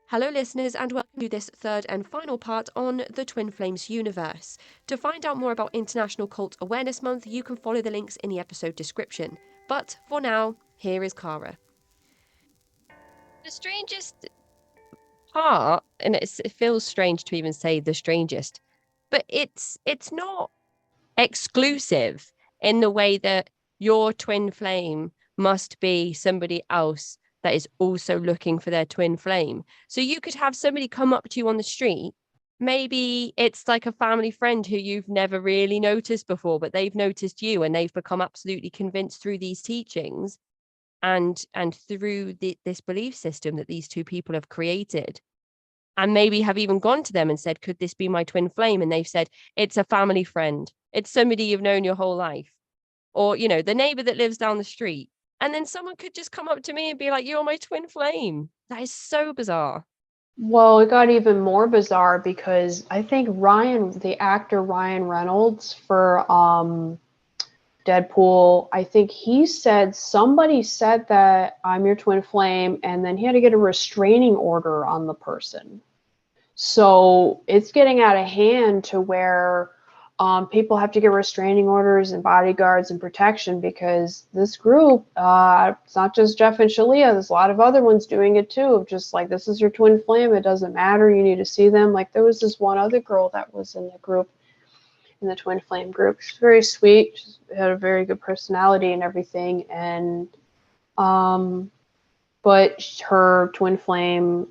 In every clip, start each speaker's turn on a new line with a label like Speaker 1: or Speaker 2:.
Speaker 1: Hello, listeners, and welcome to this third and final part on the Twin Flames universe. To find out more about International Cult Awareness Month, you can follow the links in the episode description. But for now, here is Cara. The strangest part, and it feels strange to even say the strangest, but it's not exclusive in the way that your twin flame must be somebody else that is also looking for their twin flame. So you could have somebody come up to you on the street. Maybe it's like a family friend who you've never really noticed before, but they've noticed you and they've become absolutely convinced through these teachings and through this belief system that these two people have created, and maybe have even gone to them and said, could this be my twin flame? And they've said, it's a family friend. It's somebody you've known your whole life. Or, the neighbor that lives down the street. And then someone could just come up to me and be like, you're my twin flame. That is so bizarre.
Speaker 2: Well, it got even more bizarre because I think the actor Ryan Reynolds for Deadpool, I think somebody said that I'm your twin flame, and then he had to get a restraining order on the person. So it's getting out of hand to where people have to get restraining orders and bodyguards and protection because this group, it's not just Jeff and Shalia, there's a lot of other ones doing it too, of just like, this is your twin flame, it doesn't matter, you need to see them. Like there was this one other girl that was in the group, in the twin flame group. She's very sweet, she had a very good personality and everything, and but her twin flame,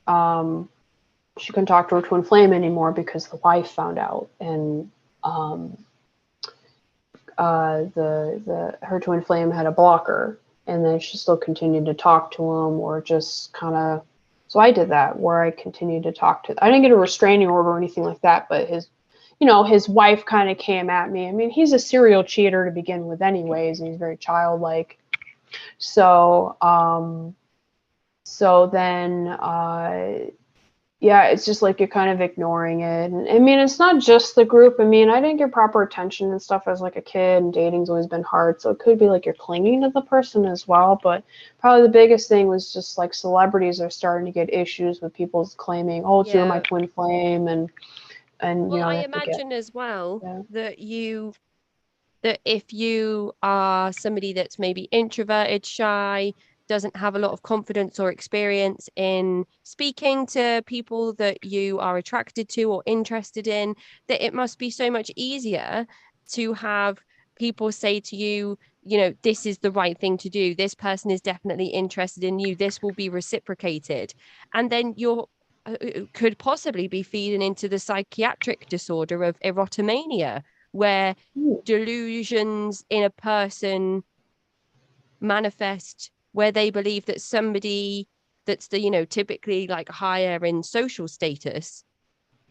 Speaker 2: she couldn't talk to her twin flame anymore because the wife found out, and her twin flame had a blocker, and then she still continued to talk to him, or just kind of. So I did that, where I continued to talk to. I didn't get a restraining order or anything like that, but his wife kind of came at me. I mean, he's a serial cheater to begin with, anyways, and he's very childlike. So, then. Yeah, it's just like you're kind of ignoring it. And I mean, it's not just the group. I mean, I didn't get proper attention and stuff as like a kid, and dating's always been hard. So it could be like you're clinging to the person as well. But probably the biggest thing was just like celebrities are starting to get issues with people claiming, oh, it's you're my twin flame, and
Speaker 1: Well, I
Speaker 2: they have to get,
Speaker 1: imagine as well
Speaker 2: yeah.
Speaker 1: that if you are somebody that's maybe introverted, shy, doesn't have a lot of confidence or experience in speaking to people that you are attracted to or interested in, that it must be so much easier to have people say to you, this is the right thing to do. This person is definitely interested in you. This will be reciprocated. And then you're could possibly be feeding into the psychiatric disorder of erotomania, where delusions in a person manifest where they believe that somebody that's typically like higher in social status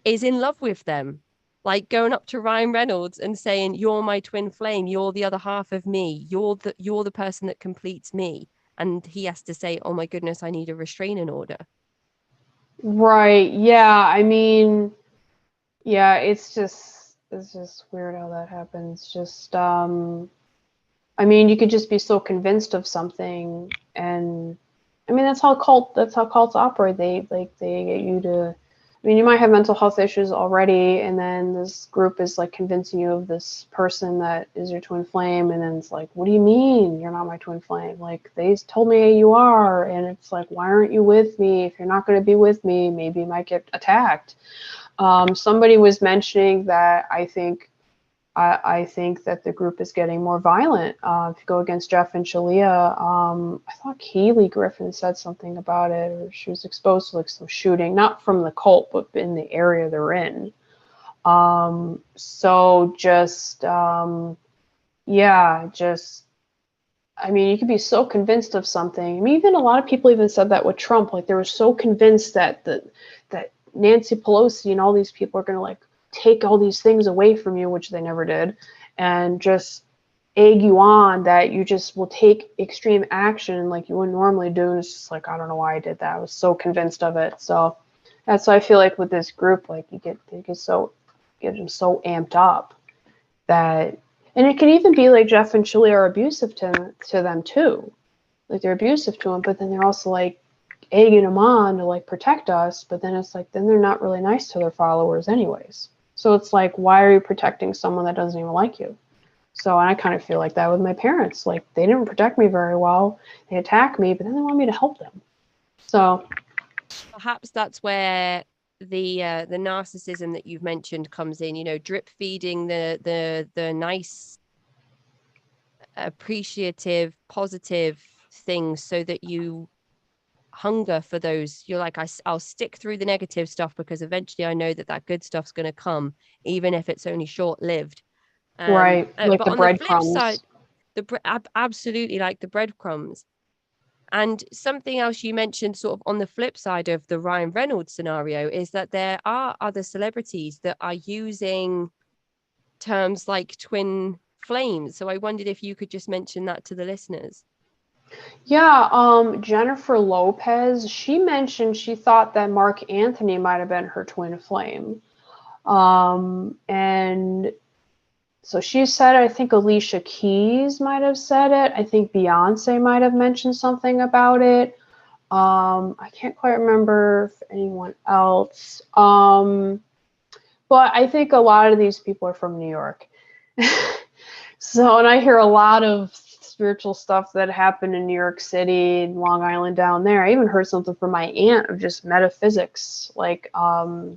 Speaker 1: is in love with them, like going up to Ryan Reynolds and saying, you're my twin flame, you're the other half of me, you're the person that completes me, and he has to say, oh my goodness, I need a restraining order.
Speaker 2: Right. Yeah. I mean, yeah, it's just weird how that happens. Just I mean, you could just be so convinced of something, and I mean that's how cults operate. They get you to. I mean, you might have mental health issues already, and then this group is like convincing you of this person that is your twin flame, and then it's like, what do you mean you're not my twin flame? Like, they told me you are, and it's like, why aren't you with me? If you're not going to be with me, maybe you might get attacked. Somebody was mentioning that I think that the group is getting more violent. If you go against Jeff and Shalia, I thought Keeley Griffin said something about it, or she was exposed to like some shooting, not from the cult, but in the area they're in. So just, yeah, just, I mean, you could be so convinced of something. I mean, even a lot of people even said that with Trump, like they were so convinced that that Nancy Pelosi and all these people are going to like take all these things away from you, which they never did, and just egg you on that you just will take extreme action like you wouldn't normally do. And it's just like, I don't know why I did that. I was so convinced of it. So that's why I feel like with this group, like they get them so amped up that, and it can even be like Jeff and Chili are abusive to them too. Like they're abusive to him, but then they're also like egging them on to like protect us, but then it's like, then they're not really nice to their followers anyways. So it's like, why are you protecting someone that doesn't even like you? So I kind of feel like that with my parents. Like, they didn't protect me very well. They attack me, but then they want me to help them. So
Speaker 1: perhaps that's where the narcissism that you've mentioned comes in. You know, drip feeding the nice, appreciative, positive things so that you hunger for those. You're like, I'll stick through the negative stuff because eventually I know that that good stuff's going to come, even if it's only short lived.
Speaker 2: right, like
Speaker 1: But
Speaker 2: the
Speaker 1: on the flip side,
Speaker 2: breadcrumbs.
Speaker 1: absolutely, like the breadcrumbs. And something else you mentioned, sort of on the flip side of the Ryan Reynolds scenario, is that there are other celebrities that are using terms like twin flames. So I wondered if you could just mention that to the listeners.
Speaker 2: Yeah, Jennifer Lopez, she mentioned she thought that Mark Anthony might have been her twin flame. And so she said, I think Alicia Keys might have said it. I think Beyonce might have mentioned something about it. I can't quite remember if anyone else. But I think a lot of these people are from New York. So, and I hear a lot of spiritual stuff that happened in New York City, Long Island down there. I even heard something from my aunt of just metaphysics. Like, a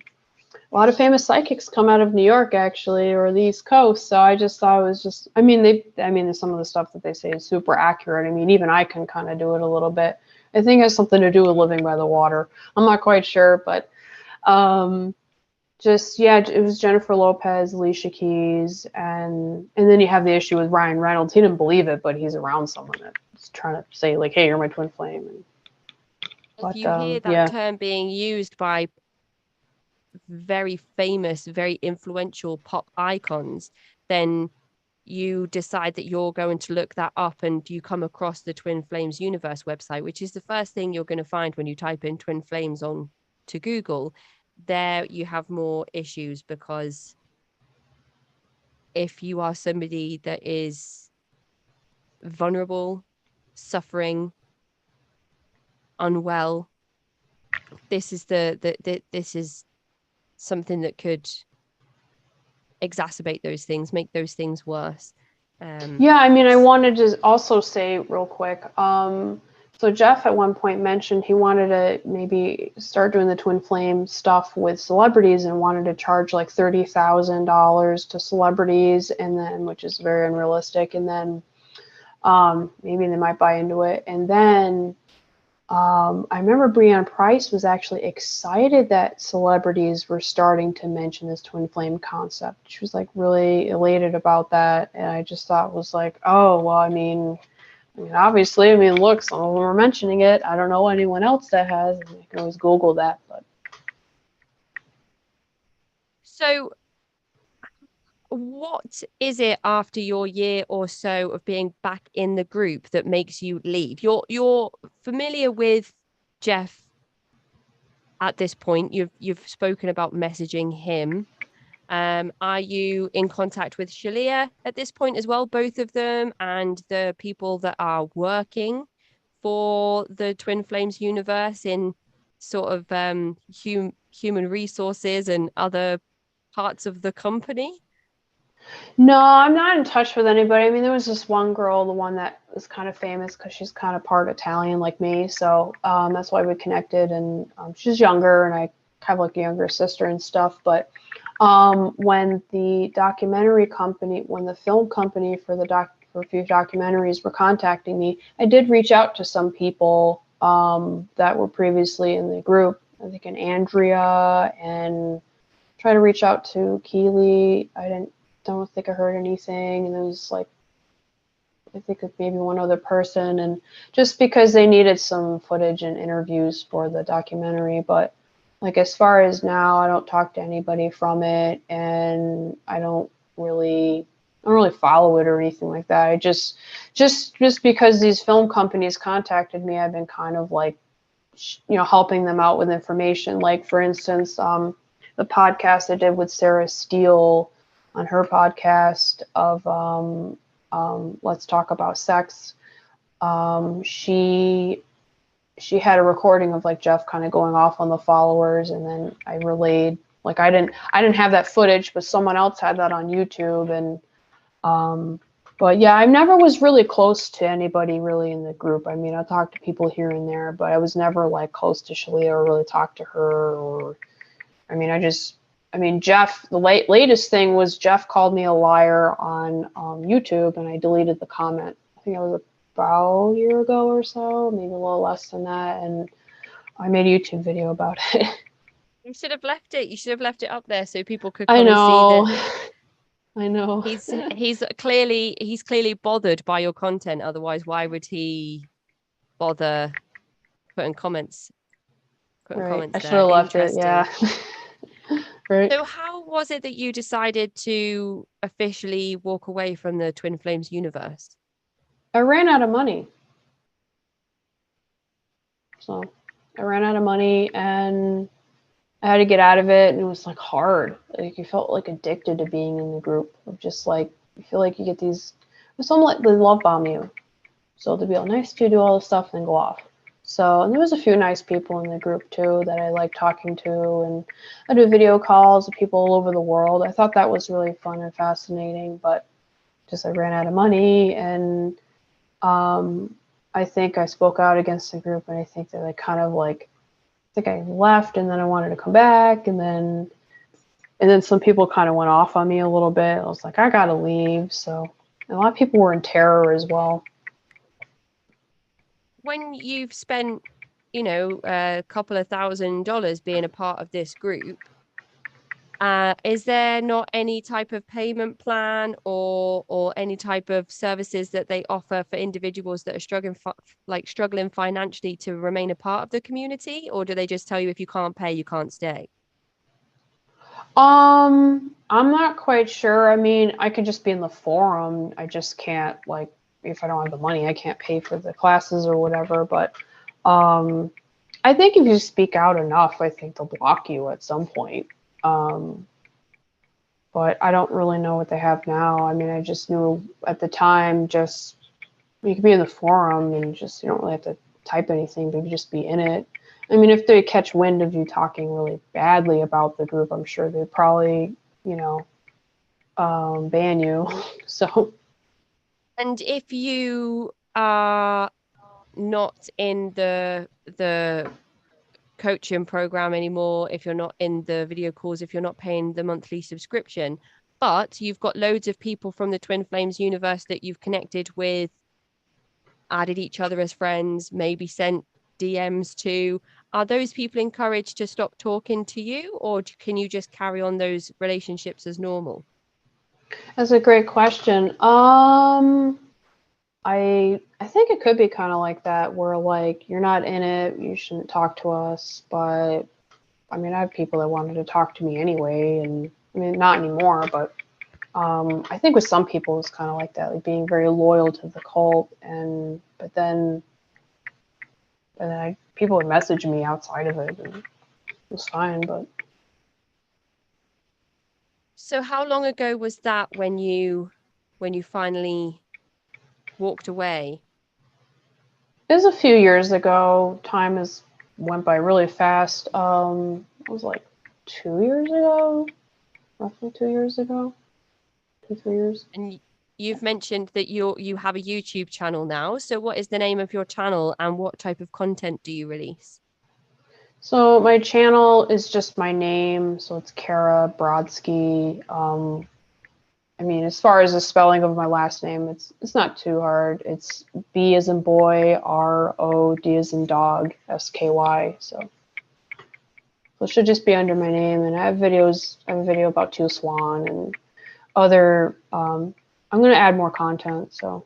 Speaker 2: lot of famous psychics come out of New York, actually, or the East Coast. So I just thought it was just, I mean, some of the stuff that they say is super accurate. I mean, even I can kind of do it a little bit. I think it has something to do with living by the water. I'm not quite sure, but just, yeah, it was Jennifer Lopez, Alicia Keys, and then you have the issue with Ryan Reynolds. He didn't believe it, but he's around someone that's trying to say, like, hey, you're my twin flame.
Speaker 1: If you hear that
Speaker 2: Yeah.
Speaker 1: term being used by very famous, very influential pop icons, then you decide that you're going to look that up and you come across the Twin Flames Universe website, which is the first thing you're going to find when you type in Twin Flames on to Google. There you have more issues because if you are somebody that is vulnerable, suffering, unwell, this is this is something that could exacerbate those things, make those things worse.
Speaker 2: Yeah, I mean, I wanted to also say real quick. So Jeff at one point mentioned he wanted to maybe start doing the twin flame stuff with celebrities and wanted to charge like $30,000 to celebrities, and then, which is very unrealistic, and then maybe they might buy into it, and then I remember Breanne Price was actually excited that celebrities were starting to mention this twin flame concept. She was like really elated about that, and I just thought was like, oh well, obviously, look, some of them are mentioning it. I don't know anyone else that has. You can always Google that, but.
Speaker 1: So what is it after your year or so of being back in the group that makes you leave? You're familiar with Jeff at this point. You've spoken about messaging him. Are you in contact with Shalia at this point as well, both of them, and the people that are working for the Twin Flames universe in sort of human resources and other parts of the company?
Speaker 2: No, I'm not in touch with anybody. I mean, there was this one girl, the one that was kind of famous because she's kind of part Italian like me. So that's why we connected. And she's younger, and I have like a younger sister and stuff. But when the documentary company, when the film company for for a few documentaries were contacting me, I did reach out to some people that were previously in the group. I think an Andrea, and try to reach out to Keely. I don't think I heard anything, and it was like, I think maybe one other person, and just because they needed some footage and interviews for the documentary. But like, as far as now, I don't talk to anybody from it, and I don't really follow it or anything like that. I just because these film companies contacted me, I've been kind of like, helping them out with information. Like, for instance, the podcast I did with Sarah Steele on her podcast of Let's Talk About Sex. She she had a recording of like Jeff kind of going off on the followers, and then I relayed, like I didn't have that footage, but someone else had that on YouTube. And but yeah, I never was really close to anybody really in the group. I mean, I talked to people here and there, but I was never like close to Shalia or really talked to her. Or I mean, Jeff, the latest thing was Jeff called me a liar on YouTube, and I deleted the comment. I think it was about a year ago or so, maybe a little less than that, and I made a YouTube video about it.
Speaker 1: You should have left it. You should have left it up there so people could
Speaker 2: I
Speaker 1: come and see
Speaker 2: know.
Speaker 1: that
Speaker 2: I know.
Speaker 1: he's clearly bothered by your content. Otherwise, why would he bother putting comments
Speaker 2: Right. I should
Speaker 1: there?
Speaker 2: have left it.
Speaker 1: Interesting.
Speaker 2: Yeah. Right.
Speaker 1: So how was it that you decided to officially walk away from the Twin Flames universe?
Speaker 2: I ran out of money. So I ran out of money and I had to get out of it, and it was like hard. Like you felt like addicted to being in the group of just like you feel like you get these. Some like they love bomb you, so they'd be all nice to you, do all this stuff, and then go off. So and there was a few nice people in the group too that I liked talking to, and I do video calls with people all over the world. I thought that was really fun and fascinating, but just I ran out of money, and I think I spoke out against the group, and I think that I kind of like I think I left, and then I wanted to come back, and then some people kind of went off on me a little bit. I was like, I gotta leave. So a lot of people were in terror as well.
Speaker 1: When you've spent, a couple of $1,000 being a part of this group, is there not any type of payment plan or any type of services that they offer for individuals that are struggling financially to remain a part of the community, or do they just tell you if you can't pay, you can't stay?
Speaker 2: I'm not quite sure. I mean, I could just be in the forum. I just can't like if I don't have the money, I can't pay for the classes or whatever. But I think if you speak out enough, I think they'll block you at some point. Um, but I don't really know what they have now. I mean, I just knew at the time, just you could be in the forum and just you don't really have to type anything, but you just be in it. I mean, if they catch wind of you talking really badly about the group, I'm sure they'd probably, ban you. So,
Speaker 1: And if you are not in the coaching program anymore, if you're not in the video calls, if you're not paying the monthly subscription, but you've got loads of people from the Twin Flames universe that you've connected with, added each other as friends, maybe sent DMs to, are those people encouraged to stop talking to you, or can you just carry on those relationships as normal?
Speaker 2: that's a great question. I think it could be kind of like that, where like you're not in it, you shouldn't talk to us. But I mean, I have people that wanted to talk to me anyway, and I mean, not anymore, but I think with some people it's kind of like that, like being very loyal to the cult, but then people would message me outside of it, and it was fine. But
Speaker 1: So how long ago was that when you finally walked away?
Speaker 2: it was a few years ago. Time has went by really fast. It was like 2 years ago, roughly 2 years ago, 2 3 years.
Speaker 1: And you've mentioned that you have a YouTube channel now. So what is the name of your channel and what type of content do you release?
Speaker 2: So my channel is just my name, so it's Kara Brodsky. I mean, as far as the spelling of my last name, it's not too hard. It's B as in boy, R-O-D as in dog, S-K-Y. So it should just be under my name. And I have videos. I have a video about Teal Swan and other. I'm going to add more content. So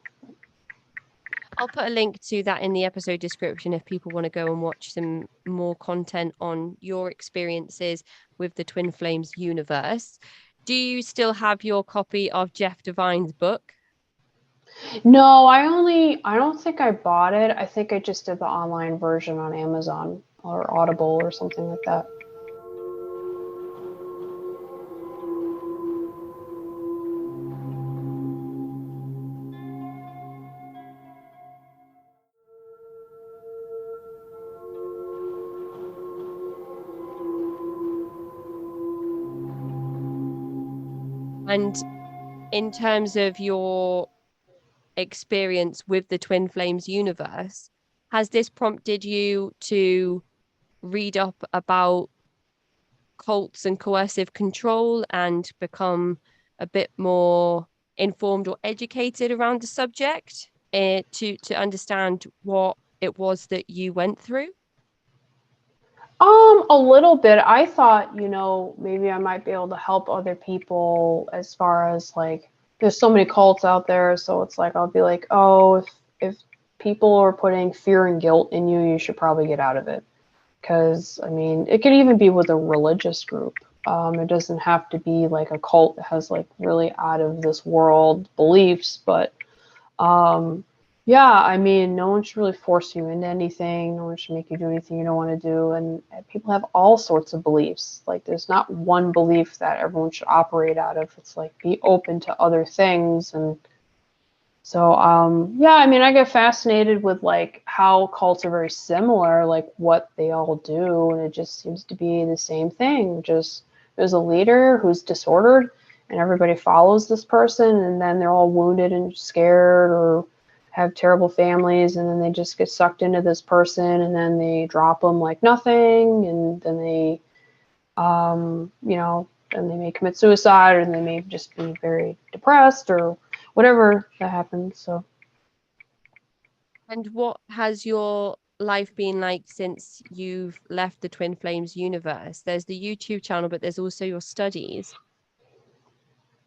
Speaker 1: I'll put a link to that in the episode description if people want to go and watch some more content on your experiences with the Twin Flames universe. Do you still have your copy of Jeff Devine's book?
Speaker 2: no, I don't think I bought it. I think I just did the online version on Amazon or Audible or something like that.
Speaker 1: And in terms of your experience with the Twin Flames universe, has this prompted you to read up about cults and coercive control and become a bit more informed or educated around the subject, to understand what it was that you went through?
Speaker 2: A little bit. I thought, maybe I might be able to help other people as far as like, there's so many cults out there, so it's like I'll be like, oh, if people are putting fear and guilt in you, you should probably get out of it. Because I mean, it could even be with a religious group. It doesn't have to be like a cult that has like really out of this world beliefs, but um, yeah, I mean, no one should really force you into anything. No one should make you do anything you don't want to do. And people have all sorts of beliefs. Like, there's not one belief that everyone should operate out of. It's like be open to other things. And so, yeah, I mean, I get fascinated with like how cults are very similar, like what they all do. And it just seems to be the same thing. Just there's a leader who's disordered and everybody follows this person, and then they're all wounded and scared or have terrible families, and then they just get sucked into this person, and then they drop them like nothing, and then they then they may commit suicide, or they may just be very depressed or whatever that happens. So
Speaker 1: And what has your life been like since you've left the Twin Flames universe? There's the YouTube channel, but there's also your studies.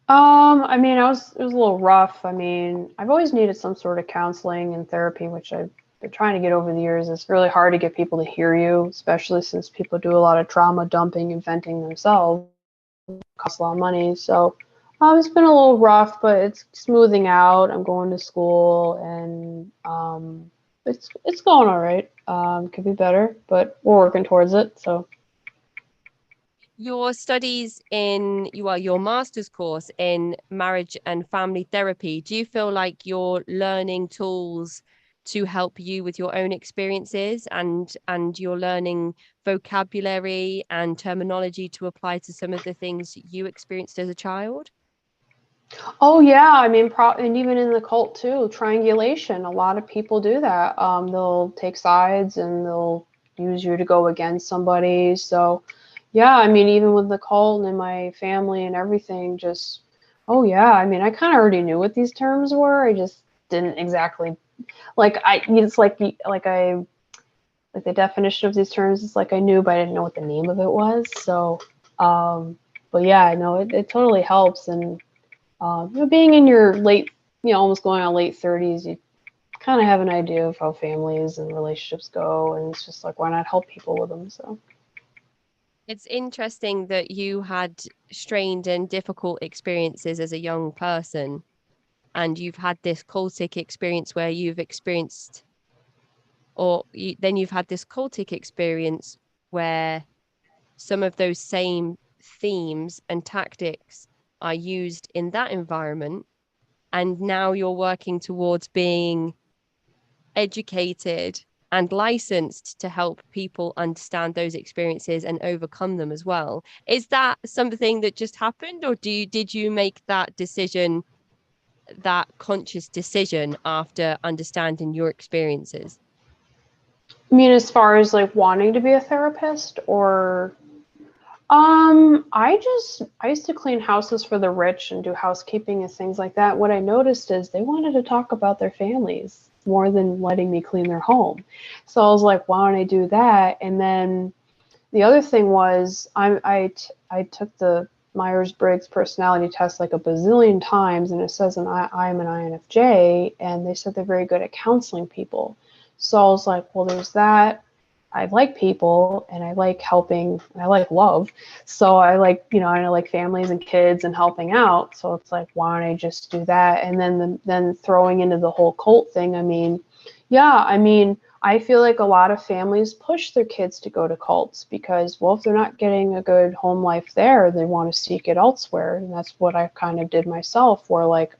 Speaker 2: I mean, it was a little rough. I mean, I've always needed some sort of counseling and therapy, which I've been trying to get over the years. It's really hard to get people to hear you, especially since people do a lot of trauma dumping and venting themselves. It costs a lot of money. So it's been a little rough, but it's smoothing out. I'm going to school, and it's going all right. Could be better, but we're working towards it. So.
Speaker 1: Your studies in your master's course in marriage and family therapy, do you feel like you're learning tools to help you with your own experiences, and you're learning vocabulary and terminology to apply to some of the things you experienced as a child?
Speaker 2: Oh yeah, I mean, and even in the cult too, triangulation. A lot of people do that. They'll take sides and they'll use you to go against somebody. So, yeah, I mean, even with the cult and in my family and everything, just oh yeah, I mean, I kind of already knew what these terms were. I just didn't exactly like it's like the definition of these terms is like I knew, but I didn't know what the name of it was. So, but yeah, I know it totally helps. And being in your late, almost going on late 30s, you kind of have an idea of how families and relationships go, and it's just like, why not help people with them? So,
Speaker 1: It's interesting that you had strained and difficult experiences as a young person, and you've had this cultic experience where you've experienced, then you've had this cultic experience where some of those same themes and tactics are used in that environment. And now you're working towards being educated and licensed to help people understand those experiences and overcome them as well. Is that something that just happened, or did you make that decision, that conscious decision, after understanding your experiences?
Speaker 2: I mean, as far as like wanting to be a therapist, or I used to clean houses for the rich and do housekeeping and things like that. What I noticed is they wanted to talk about their families more than letting me clean their home. So I was like, why don't I do that? And then the other thing was I took the Myers-Briggs personality test like a bazillion times, and it says I'm an INFJ, and they said they're very good at counseling people. So I was like, well, there's that. I like people, and I like helping, and I like love. So I like, and I like families and kids and helping out. So it's like, why don't I just do that? And then throwing into the whole cult thing. I mean, yeah, I mean, I feel like a lot of families push their kids to go to cults because, well, if they're not getting a good home life there, they want to seek it elsewhere. And that's what I kind of did myself, where like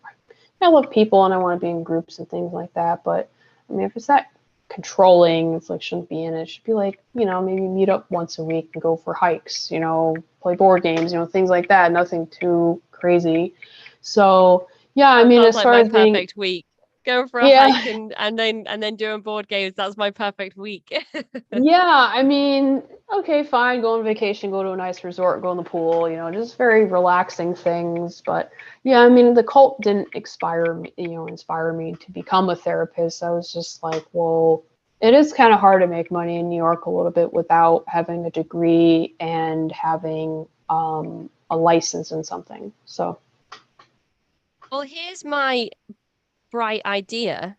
Speaker 2: I love people and I want to be in groups and things like that. But I mean, if it's that controlling, it's like shouldn't be in it. It should be like, maybe meet up once a week and go for hikes, play board games, things like that. Nothing too crazy. So yeah, I mean,
Speaker 1: Sounds
Speaker 2: as
Speaker 1: like
Speaker 2: far
Speaker 1: my
Speaker 2: as being,
Speaker 1: perfect week. Going for a
Speaker 2: yeah,
Speaker 1: hike and then doing board games. That's my perfect week.
Speaker 2: yeah, I mean, okay, fine, go on vacation, go to a nice resort, go in the pool, just very relaxing things. But yeah, I mean, the cult didn't inspire me to become a therapist. I was just like, well, it is kind of hard to make money in New York a little bit without having a degree and having a license in something. So,
Speaker 1: Well, here's my bright idea.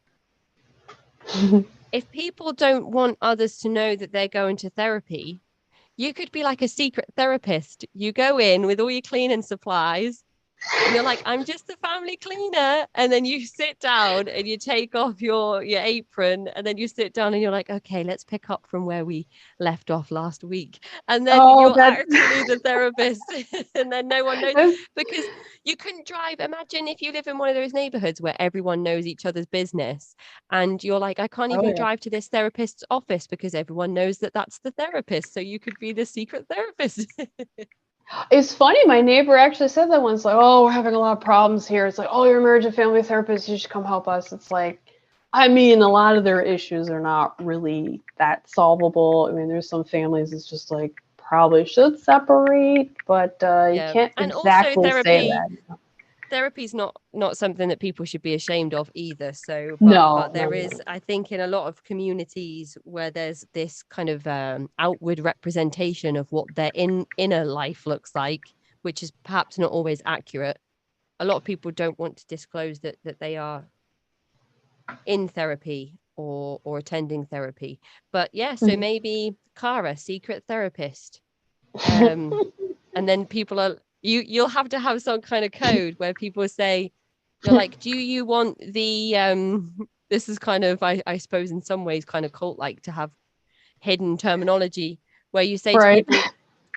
Speaker 1: If people don't want others to know that they're going to therapy, you could be like a secret therapist. You go in with all your cleaning supplies and you're like, I'm just a family cleaner. And then you sit down and you take off your apron and then you sit down and you're like, okay, let's pick up from where we left off last week. And then
Speaker 2: oh,
Speaker 1: you're actually the therapist. And then no one knows because you couldn't drive. Imagine if you live in one of those neighborhoods where everyone knows each other's business and you're like, I can't
Speaker 2: oh
Speaker 1: even
Speaker 2: yeah.
Speaker 1: drive to this therapist's office because everyone knows that that's the therapist. So you could be the secret therapist.
Speaker 2: It's funny, my neighbor actually said that once, like, oh, we're having a lot of problems here. It's like, oh, you're a marriage and family therapist, you should come help us. It's like, I mean, a lot of their issues are not really that solvable. I mean, there's some families it's just like probably should separate, but you
Speaker 1: Yeah.
Speaker 2: can't
Speaker 1: And also
Speaker 2: exactly say that.
Speaker 1: therapy's not something that people should be ashamed of either. So but
Speaker 2: No, no,
Speaker 1: there
Speaker 2: no.
Speaker 1: is, I think, in a lot of communities where there's this kind of outward representation of what their inner life looks like, which is perhaps not always accurate. A lot of people don't want to disclose that they are in therapy or attending therapy. But yeah, so maybe Cara, secret therapist. Um and then people are you'll have to have some kind of code where people say, you're like, do you want the this is kind of I suppose in some ways kind of cult like to have hidden terminology where you say to
Speaker 2: Right.
Speaker 1: people,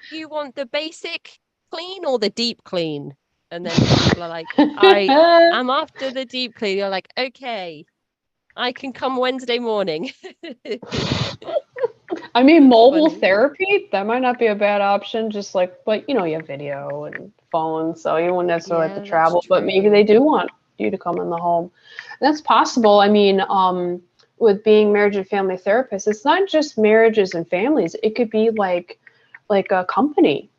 Speaker 1: do you want the basic clean or the deep clean? And then people are like, I am after the deep clean. You're like, okay, I can come Wednesday morning.
Speaker 2: I mean,
Speaker 1: That's
Speaker 2: mobile
Speaker 1: funny.
Speaker 2: therapy, that might not be a bad option, just like, but you have video and phone, so you wouldn't necessarily have to
Speaker 1: Yeah, that's
Speaker 2: travel, but maybe they
Speaker 1: true.
Speaker 2: do want you to come in the home. That's possible. I mean, with being marriage and family therapist, it's not just marriages and families. It could be like a company.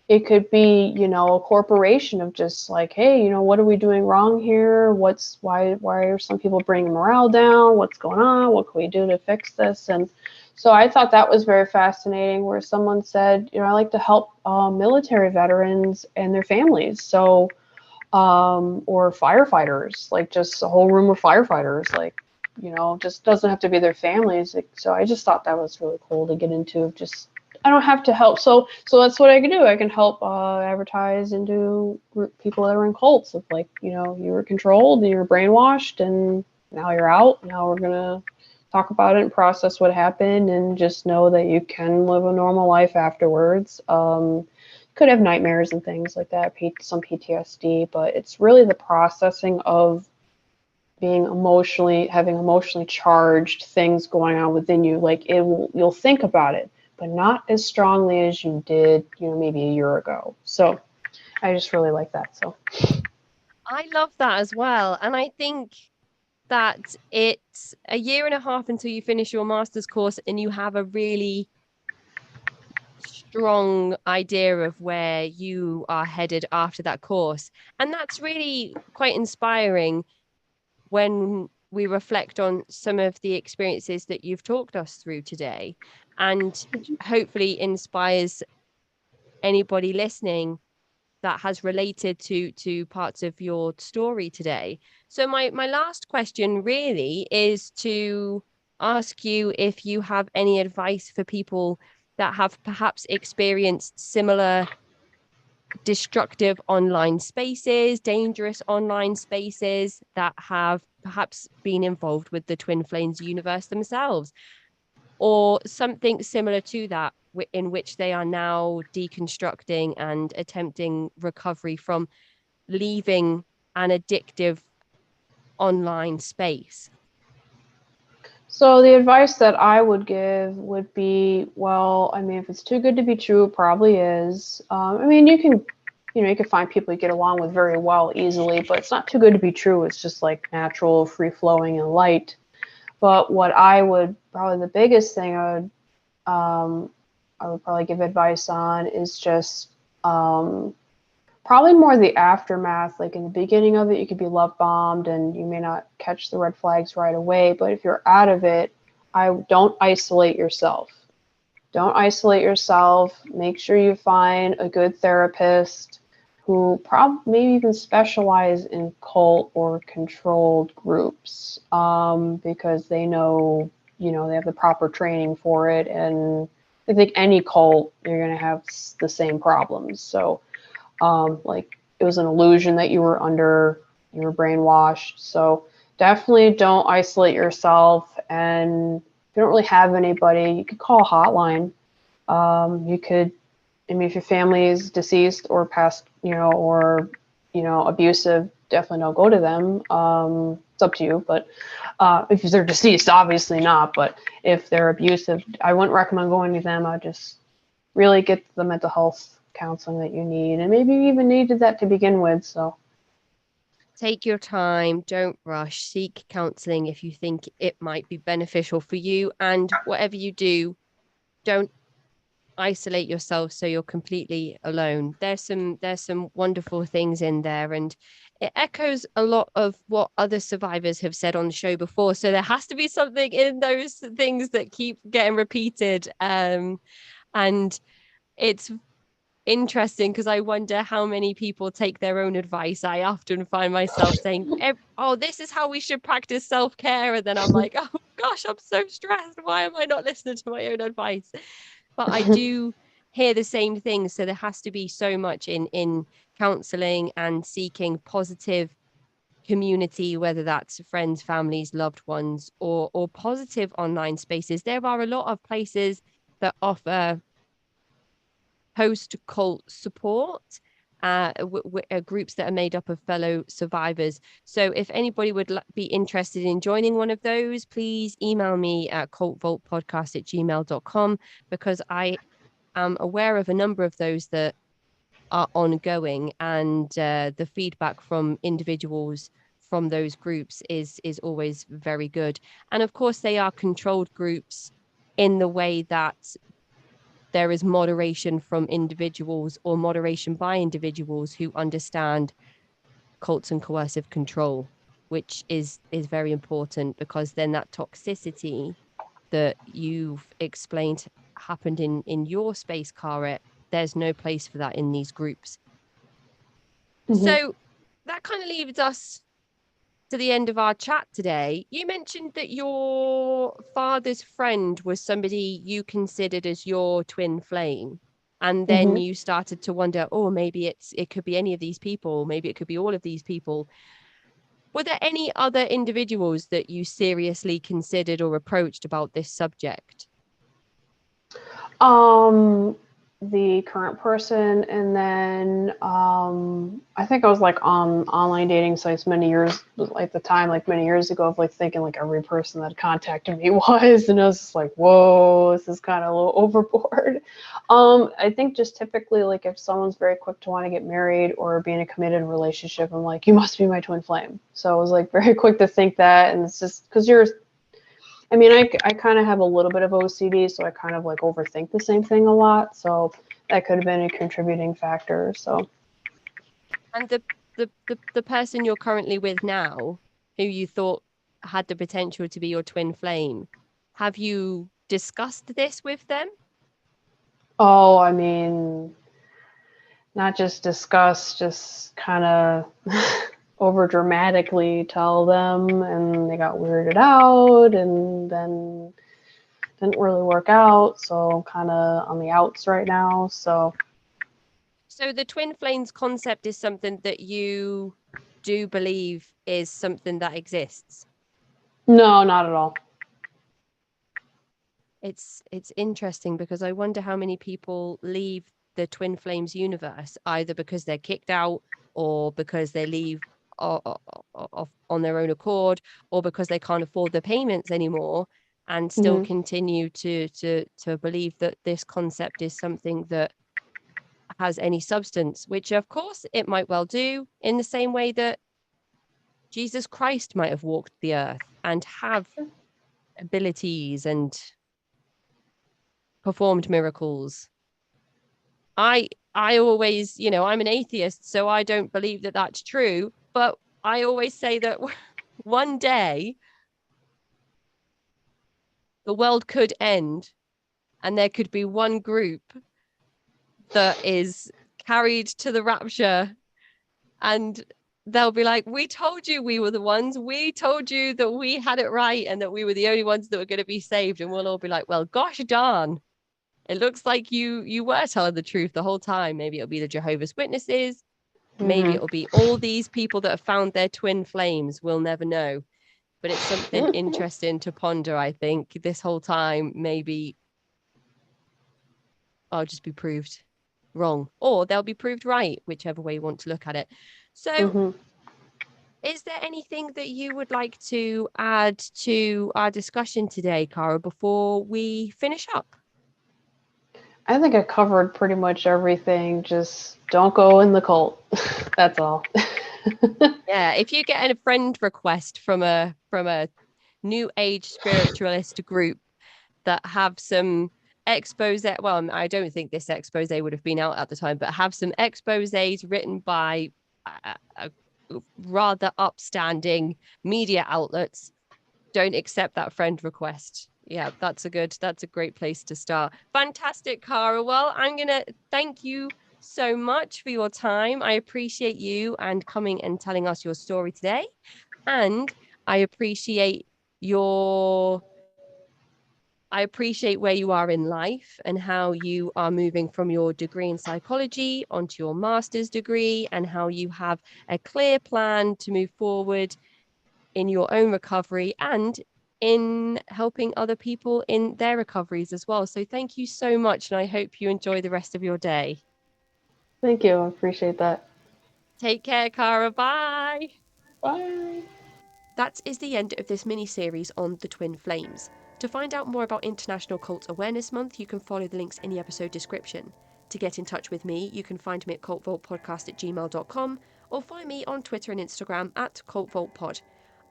Speaker 2: It could be, a corporation of just like, hey, what are we doing wrong here? Why are some people bringing morale down? What's going on? What can we do to fix this? And so I thought that was very fascinating where someone said, I like to help military veterans and their families. So, or firefighters, like just a whole room of firefighters, like, just doesn't have to be their families. Like, so I just thought that was really cool to get into. Just I don't have to help. So that's what I can do. I can help advertise and do people that are in cults of like, you were controlled, you were brainwashed, and now you're out. Now we're gonna talk about it and process what happened, and just know that you can live a normal life afterwards. Could have nightmares and things like that, some PTSD, but it's really the processing of having emotionally charged things going on within you. Like you'll think about it, but not as strongly as you did, maybe a year ago. So I just really like that. So
Speaker 1: I love that as well. And I think that it's a year and a half until you finish your master's course and you have a really strong idea of where you are headed after that course. And that's really quite inspiring when we reflect on some of the experiences that you've talked us through today, and hopefully inspires anybody listening that has related to parts of your story today. So my last question really is to ask you if you have any advice for people that have perhaps experienced similar destructive online spaces, dangerous online spaces, that have perhaps been involved with the Twin Flames universe themselves, or something similar to that, in which they are now deconstructing and attempting recovery from leaving an addictive online space.
Speaker 2: So the advice that I would give would be, well, I mean, if it's too good to be true, it probably is. I mean, you can you can find people you get along with very well easily, but it's not too good to be true. It's just like natural, free flowing, and light. But what I would probably the biggest thing I would probably give advice on is just probably more the aftermath. Like in the beginning of it, you could be love bombed and you may not catch the red flags right away. But if you're out of it, don't isolate yourself. Don't isolate yourself. Make sure you find a good therapist who probably maybe even specialize in cult or controlled groups, because they know, they have the proper training for it. And I think any cult, you're going to have the same problems. So, like it was an illusion that you were under, you were brainwashed. So definitely don't isolate yourself. And if you don't really have anybody, you could call a hotline. You could, if your family is deceased or past, or, abusive, definitely don't go to them. It's up to you, but if they're deceased, obviously not. But if they're abusive, I wouldn't recommend going to them. I'd just really get the mental health counseling that you need, and maybe you even needed that to begin with. So
Speaker 1: take your time, don't rush, seek counseling if you think it might be beneficial for you, and whatever you do, don't isolate yourself so you're completely alone. There's some wonderful things in there, and it echoes a lot of what other survivors have said on the show before, so there has to be something in those things that keep getting repeated. And it's interesting because I wonder how many people take their own advice. I often find myself saying, oh, this is how we should practice self-care, and then I'm like, oh gosh, I'm so stressed, why am I not listening to my own advice? But I do hear the same thing. So there has to be so much in counseling and seeking positive community, whether that's friends, families, loved ones, or positive online spaces. There are a lot of places that offer post-cult support, groups that are made up of fellow survivors. So if anybody would be interested in joining one of those, please email me at cultvaultpodcast@gmail.com, because I am aware of a number of those that are ongoing, and the feedback from individuals from those groups is always very good. And of course, they are controlled groups in the way that there is moderation from individuals, or moderation by individuals who understand cults and coercive control, which is very important, because then that toxicity that you've explained happened in your space, Cara, there's no place for that in these groups. So that kind of leaves us to the end of our chat today. You mentioned that your father's friend was somebody you considered as your twin flame. And then you started to wonder, oh, maybe it could be any of these people. Maybe it could be all of these people. Were there any other individuals that you seriously considered or approached about this subject?
Speaker 2: The current person, and then I think I was like on online dating sites many years at the time, like many years ago, of like thinking like every person that contacted me was, and I was just like, whoa, this is kind of a little overboard. I think just typically, like if someone's very quick to want to get married or be in a committed relationship, I'm like, you must be my twin flame. So I was like very quick to think that, and it's just because I kind of have a little bit of OCD, so I kind of like overthink the same thing a lot. So that could have been a contributing factor. So,
Speaker 1: and the person you're currently with now, who you thought had the potential to be your twin flame, have you discussed this with them?
Speaker 2: oh, I mean, not just discuss, just kind of over dramatically tell them, and they got weirded out, and then didn't really work out. So I'm kind of on the outs right now. So
Speaker 1: the twin flames concept is something that you do believe is something that exists?
Speaker 2: no, not at all.
Speaker 1: It's interesting, because I wonder how many people leave the twin flames universe either because they're kicked out, or because they leave off on their own accord, or because they can't afford the payments anymore, and still continue to believe that this concept is something that has any substance, which of course it might well do, in the same way that Jesus Christ might have walked the earth and have abilities and performed miracles. I always, I'm an atheist, so I don't believe that that's true, but I always say that one day the world could end and there could be one group that is carried to the rapture, and they'll be like, we told you we were the ones. We told you that we had it right and that we were the only ones that were going to be saved. And we'll all be like, well, gosh darn. It looks like you were telling the truth the whole time. Maybe it'll be the Jehovah's Witnesses. Maybe it'll be all these people that have found their twin flames. We'll never know. But it's something interesting to ponder, I think. This whole time, maybe I'll just be proved wrong, or they'll be proved right, whichever way you want to look at it. So is there anything that you would like to add to our discussion today, Cara, before we finish up?
Speaker 2: I think I covered pretty much everything. Just don't go in the cult. That's all.
Speaker 1: Yeah, if you get a friend request from a new age spiritualist group that have some expose, well, I don't think this expose would have been out at the time, but have some exposés written by rather upstanding media outlets, don't accept that friend request. Yeah, that's a great place to start. Fantastic, Cara. Well, I'm gonna thank you so much for your time. I appreciate you and coming and telling us your story today. And I appreciate where you are in life and how you are moving from your degree in psychology onto your master's degree, and how you have a clear plan to move forward in your own recovery and in helping other people in their recoveries as well. So thank you so much, and I hope you enjoy the rest of your day.
Speaker 2: Thank you. I appreciate that.
Speaker 1: Take care, Cara. Bye.
Speaker 2: Bye.
Speaker 1: That is the end of this mini-series on the Twin Flames. To find out more about International Cult Awareness Month, you can follow the links in the episode description. To get in touch with me, you can find me at cultvaultpodcast@gmail.com or find me on Twitter and Instagram at cultvaultpod.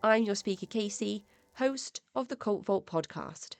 Speaker 1: I'm your speaker, Casey, host of the Cult Vault podcast.